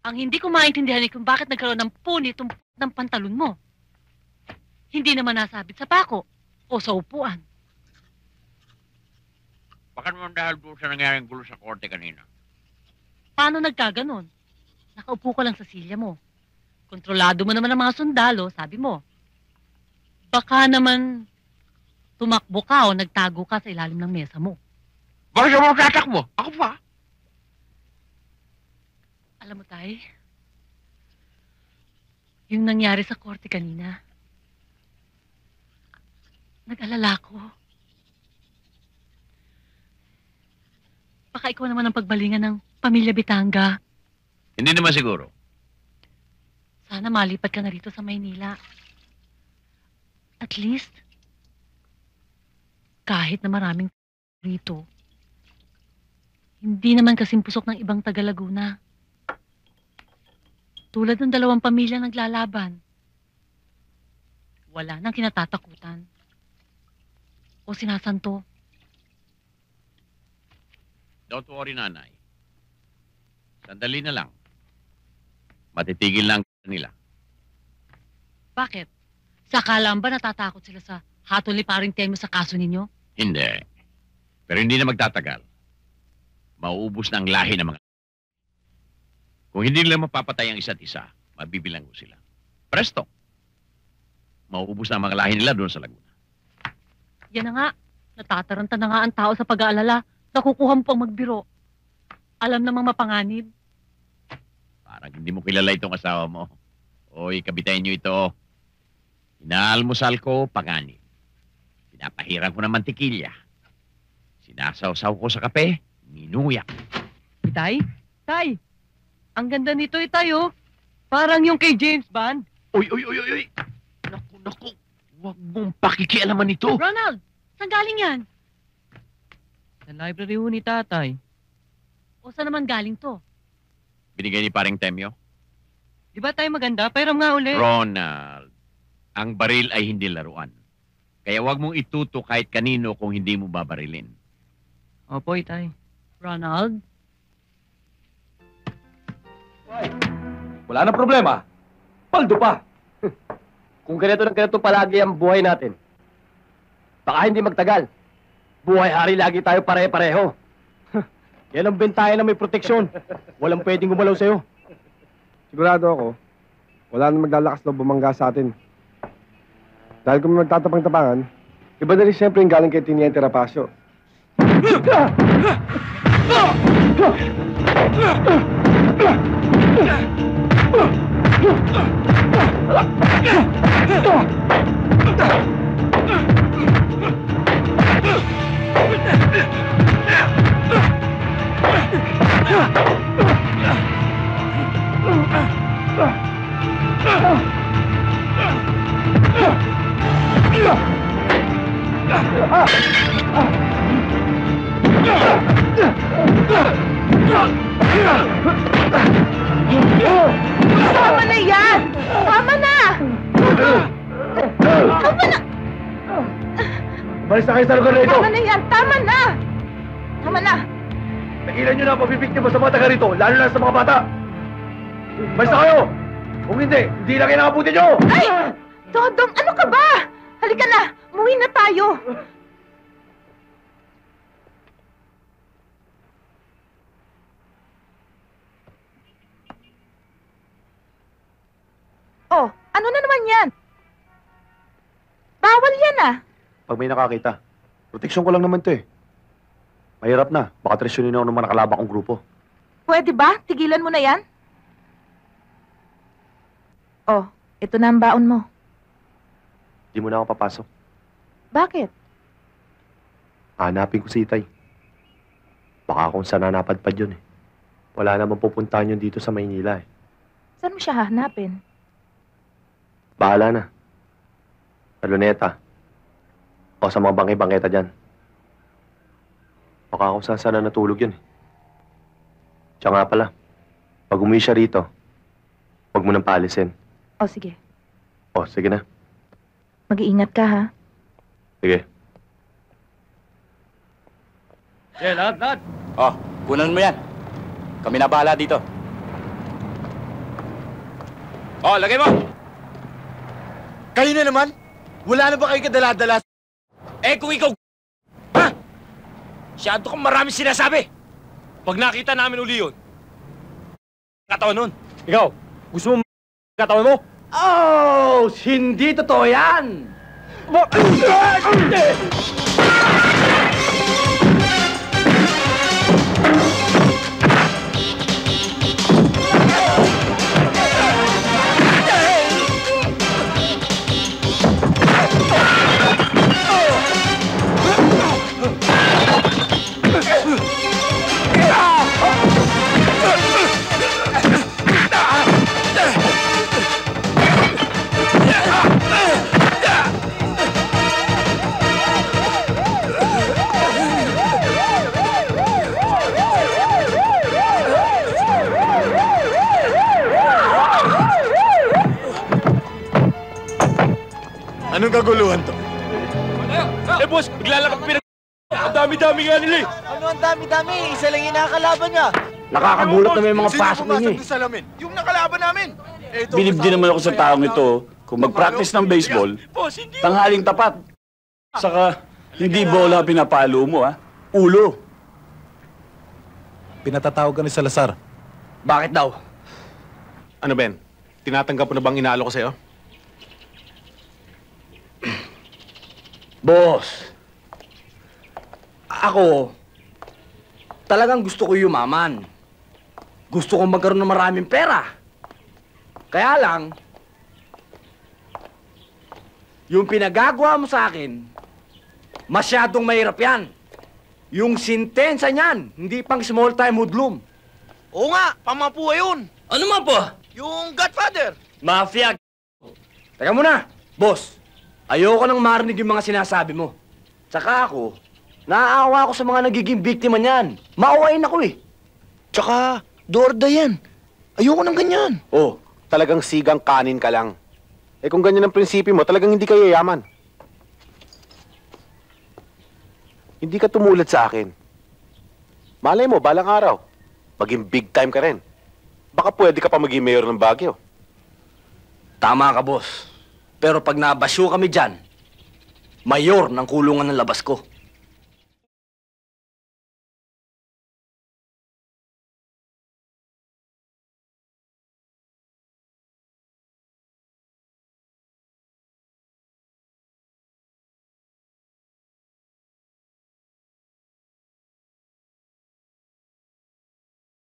Ang hindi ko maintindihan ay kung bakit nagkaroon ng punit ng pantalon mo. Hindi naman nasabit sa pako o sa upuan. Baka naman dahil doon sa nangyaring gulo sa korte kanina. Paano nagkaganon? Nakaupo ka lang sa silya mo. Kontrolado mo naman ang mga sundalo, sabi mo. Baka naman tumakbo ka o nagtago ka sa ilalim ng mesa mo. Bakit mo tatakbo? Ako pa? Alam mo, Tay, yung nangyari sa korte kanina, nag-alala ko. Baka ikaw naman ang pagbalingan ng pamilya Bitanga. Hindi naman siguro. Sana malipat ka na rito sa Maynila. At least, kahit na maraming rito, hindi naman kasing pusok ng ibang taga Laguna. Tulad ng 2 pamilyang naglalaban. Wala nang kinatatakutan. O sinasanto. Don't worry, nanay. Sandali na lang. Matitigil lang nila. Bakit? Sakalam ba natatakot sila sa hatol ni Paring Temo sa kaso ninyo? Hindi. Pero hindi na magtatagal. Mauubos na ang lahi ng mga... Kung hindi nila mapapatay ang isa't isa, mabibilang ko sila. Presto! Mauubos na ang mga lahi nila doon sa Laguna. Yan na nga. Natataranta na nga ang tao sa pag-aalala. Nakukuha mo pang magbiro. Alam namang mapanganib. Parang hindi mo kilala itong asawa mo. Oy, kabitayin niyo ito. Inaalmusal ko, panganib. Pinapahiran ko ng mantikilya. Sinasaw-saw ko sa kape, minuyak. Tay? Tay! Ang ganda nito, tayo. Parang yung kay James Bond. Uy! Naku. Huwag mong pakikialaman ito. Ronald! Saan galing yan? Sa library ho ni tatay. O saan naman galing to? Binigay ni Paring Temyo? Di ba tayo maganda? Pairam nga uli. Ronald, ang baril ay hindi laruan. Kaya huwag mong ituto kahit kanino kung hindi mo babarilin. Opo, tay. Ronald? Wala na problema. Paldo pa. Kung ganito palagi ang buhay natin, baka hindi magtagal. Buhay-hari lagi tayo pare-pareho. Yan ang bentayan na may proteksyon. Walang pwedeng gumalaw sa'yo. Sigurado ako, wala na maglalakas loob bumangga sa atin. Dahil kung magtatapang-tapangan, iba na rin siyempre yung galing kay Tiniente Rapacio. Tama na yan! Tama na! Tama na! Balis na kayo sa lugar na ito! Tama na yan! Tama na! Tama na! Nagilan nyo na ang pabibiktima sa mga taga rito, lalo na sa mga bata! Balis na kayo! Kung hindi lang kayo nakabuti nyo! Ay! Dodong, ano ka ba? Halika na! Umuwi na tayo! Oh, ano na naman yan? Bawal yan ah! Pag may nakakita, proteksyon ko lang naman to eh. Mahirap na, baka tresyonin ako ng mga nakalabang kong grupo. Pwede ba? Tigilan mo na yan? Oh, ito na ang baon mo. Di mo na ako papasok. Bakit? Hanapin ko si Itay. Baka kung saan napadpad yun eh. Wala namang pupuntahan yun dito sa Maynila eh. Saan mo siya hahanapin? Bahala na. Sa Luneta. O sa mga bangke-bangketa dyan. Baka kung saan sana natulog yun eh. Tsaka nga pala, pag umuwi siya rito, huwag mo nang paalisin. Oh, sige. O, sige na. Mag-iingat ka, ha? Sige. Lahat. Oh, kunan mo yan. Kami na bahala dito. Oh, lagay mo! Kayo na naman? Wala na ba kayo kadala-dala? Eh, kung ikaw... Ha? Masyado kang maraming sinasabi! Pag nakita namin uli yun, katawan nun. Ikaw, gusto mo katawan mo? Oh! Hindi totoo yan! Anong kaguluhan to? Eh, boss, maglalakad pinag... Ang dami-dami nga nila eh. Ano ang dami-dami? Isa lang yung nakakalaban niya. Nakakagulat na may mga pasok ninyo eh. Sa salamin? Yung nakalaban namin. Bilib din naman ako sa taong ito kung mag-practice ng baseball, Boss, hindi... tanghaling tapat. Saka, hindi bola pinapalo mo, ha? Ulo. Pinatatawag ka ni Salazar. Bakit daw? Ano, Ben? Tinatanggap mo na bang inaalo ko sa'yo? Boss, ako, talagang gusto ko yumaman. Gusto kong magkaroon ng maraming pera. Kaya lang, yung pinagagawa mo sa akin, masyadong mahirap yan. Yung sintensya niyan, hindi pang small-time hoodlum. Oo nga, pamapuha yun. Ano man po? Yung Godfather. Mafia. Teka muna, boss. Ayoko nang marinig yung mga sinasabi mo. Tsaka ako, naaawa ako sa mga nagiging biktima niyan. Maawain ako eh. Tsaka, dorda yan. Ayoko ng ganyan. Oh, talagang sigang kanin ka lang. Eh kung ganyan ang prinsipyo mo, talagang hindi ka yayaman. Hindi ka tumulad sa akin. Malay mo, balang araw, maging big time ka rin. Baka pwede ka pa maging mayor ng Baguio. Tama ka, boss. Pero pag nabasyo kami dyan, mayor ng kulungan ng labas ko.